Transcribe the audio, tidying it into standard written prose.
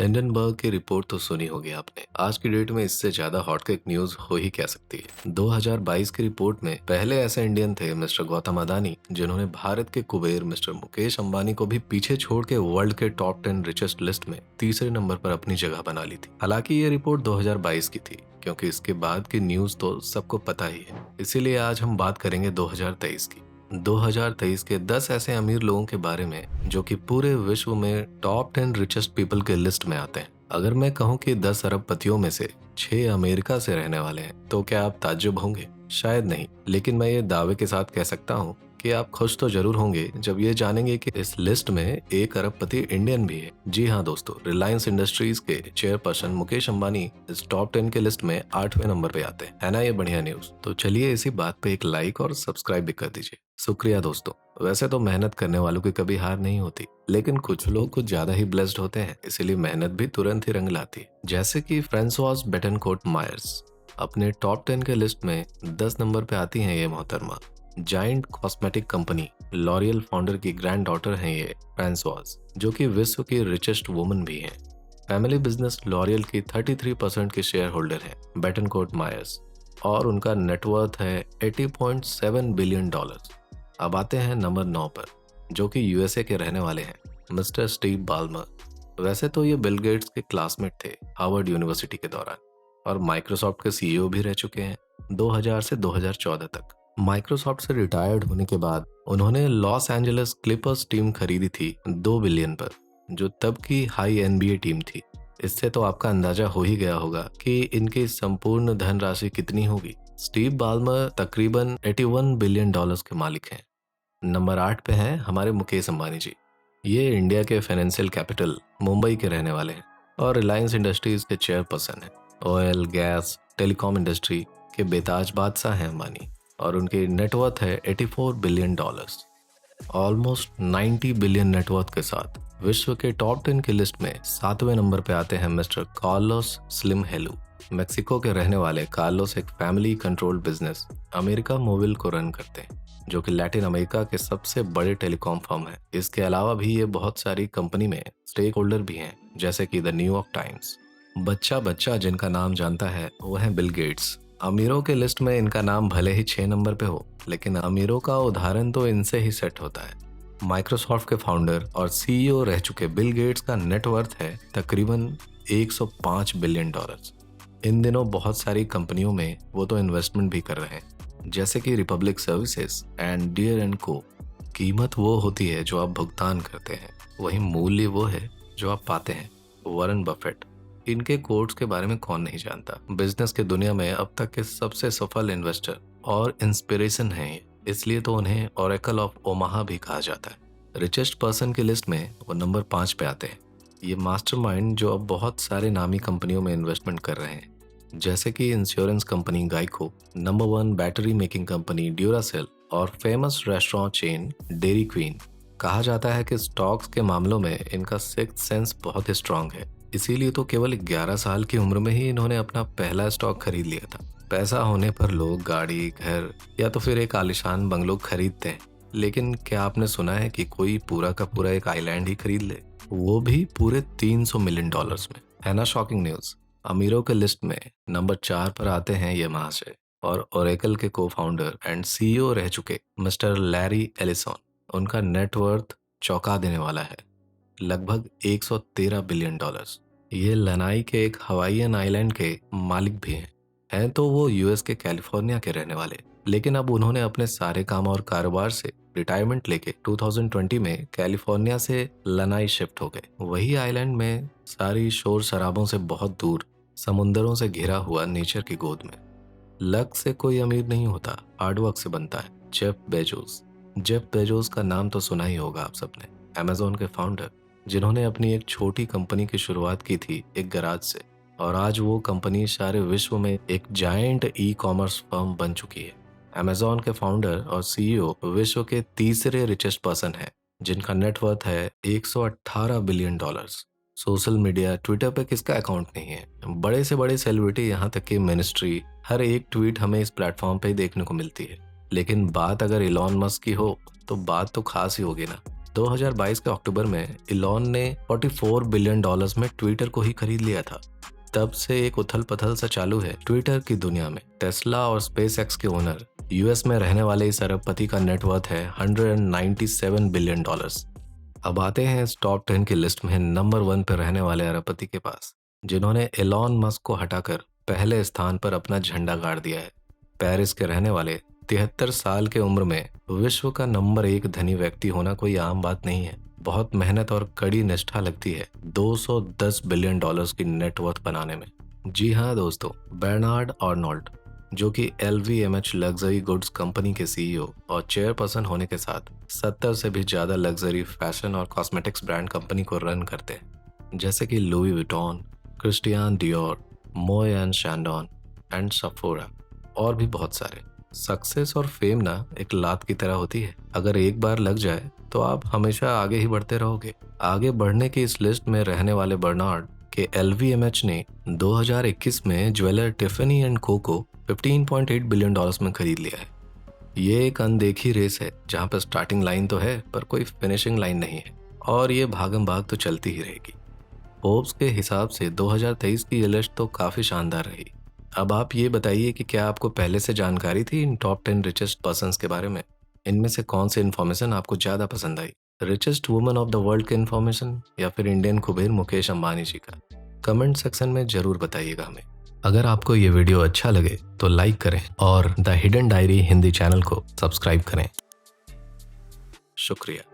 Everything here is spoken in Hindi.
हिंडनबर्ग की रिपोर्ट तो सुनी होगी आपने। आज की डेट में इससे ज्यादा हॉटकेक न्यूज हो ही क्या सकती है। 2022 की रिपोर्ट में पहले ऐसे इंडियन थे मिस्टर गौतम अदानी, जिन्होंने भारत के कुबेर मिस्टर मुकेश अंबानी को भी पीछे छोड़ के वर्ल्ड के टॉप 10 रिचेस्ट लिस्ट में तीसरे नंबर पर अपनी जगह बना ली थी। हालांकि ये रिपोर्ट 2022 की थी, क्योंकि इसके बाद की न्यूज तो सबको पता ही है। इसीलिए आज हम बात करेंगे 2023 की। 2023 के 10 ऐसे अमीर लोगों के बारे में जो कि पूरे विश्व में टॉप 10 रिचेस्ट पीपल के लिस्ट में आते हैं। अगर मैं कहूं कि 10 अरबपतियों में से 6 अमेरिका से रहने वाले हैं, तो क्या आप ताज्जुब होंगे? शायद नहीं, लेकिन मैं ये दावे के साथ कह सकता हूं कि आप खुश तो जरूर होंगे जब ये जानेंगे कि इस लिस्ट में 1 अरबपति इंडियन भी है। जी हाँ दोस्तों, रिलायंस इंडस्ट्रीज के चेयरपर्सन मुकेश अंबानी इस टॉप 10 के लिस्ट में 8वें नंबर पे आते हैं। है ना ये बढ़िया न्यूज? तो चलिए इसी बात पे एक लाइक और सब्सक्राइब भी कर दीजिए। शुक्रिया दोस्तों। वैसे तो मेहनत करने वालों की कभी हार नहीं होती, लेकिन कुछ लोग कुछ ज्यादा ही ब्लेस्ड होते हैं, इसीलिए मेहनत भी तुरंत ही रंग लाती है। जैसे कि फ्रांसोइस बेटनकोर्ट मायर्स। अपने टॉप 10 के लिस्ट में 10 नंबर पे आती हैं ये मोहतरमा। Giant cosmetic company L'Oréal founder की ग्रैंड डॉटर हैं ये फ्रांसोइस, जो कि विश्व की रिचेस्ट वुमन भी हैं। फैमिली बिजनेस लॉरियल की 33% के शेयर होल्डर हैं बेटनकोर्ट मायर्स, और उनका नेटवर्थ है $80.7 बिलियन। अब आते हैं नंबर 9 पर, जो कि यूएसए के रहने वाले हैं मिस्टर स्टीव बाल्मर। वैसे तो ये बिल गेट्स के क्लासमेट थे हार्वर्ड यूनिवर्सिटी के दौरान, और माइक्रोसॉफ्ट के सीईओ भी रह चुके हैं 2000 से 2014 तक। माइक्रोसॉफ्ट से रिटायर्ड होने के बाद उन्होंने लॉस एंजलिस क्लिपर्स टीम खरीदी थी 2 बिलियन पर, जो तब की हाई एनबीए टीम थी। इससे तो आपका अंदाजा हो ही गया होगा कि इनकी संपूर्ण धनराशि कितनी होगी। स्टीव बाल्मर तकरीबन $81 बिलियन के मालिक हैं। नंबर 8 पे हैं हमारे मुकेश अंबानी जी। ये इंडिया के फाइनेंशियल कैपिटल मुंबई के रहने वाले हैं और रिलायंस इंडस्ट्रीज के चेयरपर्सन हैं। ऑयल, गैस, टेलीकॉम इंडस्ट्री के बेताज बादशाह हैं अंबानी, और उनकी नेटवर्थ है $84 बिलियन। ऑलमोस्ट 90 बिलियन नेटवर्थ के साथ विश्व के टॉप 10 की लिस्ट में 7वें नंबर पे आते हैं मिस्टर कार्लोस स्लिम हेलू। मेक्सिको के रहने वाले कार्लोस एक family control business America mobile को रन करते हैं, जो कि लैटिन अमेरिका के सबसे बड़े टेलीकॉम फर्म है। इसके अलावा भी ये बहुत सारी कंपनी में स्टेक होल्डर भी हैं, जैसे कि द न्यूयॉर्क टाइम्स। बच्चा बच्चा जिनका नाम जानता है वो है बिल गेट्स। अमीरों के लिस्ट में इनका नाम भले ही 6 नंबर पे हो, लेकिन अमीरों का उदाहरण तो इनसे ही सेट होता है। माइक्रोसॉफ्ट के फाउंडर और सीईओ रह चुके बिल गेट्स का नेटवर्थ है तकरीबन $105 बिलियन। इन दिनों बहुत सारी कंपनियों में वो तो इन्वेस्टमेंट भी कर रहे हैं, जैसे कि Republic Services and Deere and Co. कीमत वो होती है जो आप भुगतान करते हैं, वही मूल्य वो है जो आप पाते हैं। वॉरेन बफेट, इनके कोट्स के बारे में कौन नहीं जानता। बिजनेस के दुनिया में अब तक के सबसे सफल इन्वेस्टर और इंस्पिरेशन हैं ये, इसलिए तो उन्हें ओरेकल ऑफ ओमाहा भी कहा जाता है। रिचेस्ट पर्सन की लिस्ट में वो नंबर 5 पे आते हैं। ये मास्टरमाइंड जो अब बहुत सारे नामी कंपनियों में इन्वेस्टमेंट कर रहे हैं, जैसे कि insurance company Geico, number 1 battery making company Duracell, और famous restaurant chain Dairy Queen. कहा जाता है कि स्टॉक्स के मामलों में इनका सिक्स्थ सेंस बहुत ही स्ट्रांग है, इसीलिए तो केवल 11 साल की उम्र में ही इन्होंने अपना पहला स्टॉक खरीद लिया था। पैसा होने पर लोग गाड़ी, घर या तो फिर एक आलीशान बंगलो खरीदते हैं, लेकिन क्या आपने सुना है कि कोई पूरा का पूरा एक आइलैंड ही खरीद ले, वो भी पूरे $300 मिलियन में? है ना शॉकिंग न्यूज। अमीरों के लिस्ट में नंबर 4 पर आते हैं ये महाशय और ओरेकल के को फाउंडर एंड सीईओ रह चुके मिस्टर लैरी एलिसन। उनका नेटवर्थ चौंका देने वाला है, लगभग $113 बिलियन। ये लनाई के एक हवाईयन आइलैंड के मालिक भी हैं तो वो यूएस के कैलिफोर्निया के रहने वाले, लेकिन अब उन्होंने अपने सारे काम और कारोबार से रिटायरमेंट लेके 2020 में कैलिफोर्निया से लनाई शिफ्ट हो गए। वही आइलैंड में सारी शोर शराबों से बहुत दूर, समुंदरों से घिरा हुआ नेचर की गोद में। लक से कोई अमीर नहीं होता, हार्डवर्क से बनता है। जेफ बेजोस का नाम तो सुना ही होगा आप सबने, अमेजोन के फाउंडर, जिन्होंने अपनी एक छोटी कंपनी की शुरुआत की थी एक गैराज से, और आज वो कंपनी सारे विश्व में एक जायंट ई कॉमर्स फर्म बन चुकी है। अमेजोन के फाउंडर और सीईओ विश्व के तीसरे रिचेस्ट पर्सन हैं, जिनका नेटवर्थ है $118 बिलियन। सोशल मीडिया, ट्विटर पे किसका अकाउंट नहीं है? बड़े से बड़े सेलिब्रिटी, यहाँ तक कि मिनिस्ट्री, हर एक ट्वीट हमें इस प्लेटफॉर्म पे ही देखने को मिलती है। लेकिन बात अगर इलॉन मस्क की हो तो बात तो खास ही होगी ना। 2022 के अक्टूबर में इलॉन ने $44 बिलियन में ट्विटर को ही खरीद लिया था। तब से एक उथल पथल सा चालू है ट्विटर की दुनिया में। टेस्ला और स्पेसएक्स के ओनर यूएस में रहने वाले इस अरबपति का नेटवर्थ है $197 बिलियन। अब आते हैं इस टॉप 10 की लिस्ट में नंबर 1 पर रहने वाले अरबपति के पास, जिन्होंने एलॉन मस्क को हटाकर पहले स्थान पर अपना झंडा गाड़ दिया है। पेरिस के रहने वाले 73 साल के उम्र में विश्व का नंबर 1 धनी व्यक्ति होना कोई आम बात नहीं है। बहुत मेहनत और कड़ी निष्ठा लगती है $210 बिलियन की नेटवर्थ बनाने में। जी हाँ दोस्तों, बर्नार्ड आर्नोल्ड, जो कि LVMH लग्जरी गुड्स कंपनी के CEO और चेयरपर्सन होने के साथ 70 से भी ज्यादा लग्जरी फैशन और कॉस्मेटिक्स ब्रांड कंपनी को रन करते हैं, जैसे कि लुई विटॉन, क्रिस्टियान डियोर, मोए एंड शैंडोन एंड सफोरा और भी बहुत सारे। सक्सेस और फेम ना एक लात की तरह होती है, अगर एक बार लग जाए तो आप हमेशा आगे ही बढ़ते रहोगे। आगे बढ़ने की इस लिस्ट में रहने वाले बर्नार्ड के LVMH ने 2021 में ज्वेलर टिफनी एंड को 15.8 बिलियन में खरीद लिया है। ये एक अनदेखी रेस है जहाँ पर स्टार्टिंग लाइन तो है पर कोई फिनिशिंग लाइन नहीं है, और ये भागम भाग तो चलती ही रहेगी। फोर्ब्स के हिसाब से 2023 की ये लिस्ट तो काफी शानदार रही। अब आप ये बताइए कि क्या आपको पहले से जानकारी थी इन टॉप 10 रिचेस्ट पर्संस के बारे में? इनमें से कौन सी इन्फॉर्मेशन आपको ज्यादा पसंद आई? Richest woman of the world के इन्फॉर्मेशन या फिर इंडियन कुबेर मुकेश अंबानी जी का? कमेंट सेक्शन में जरूर बताइएगा हमें। अगर आपको ये वीडियो अच्छा लगे तो लाइक करें और the hidden diary Hindi channel को सब्सक्राइब करें। शुक्रिया।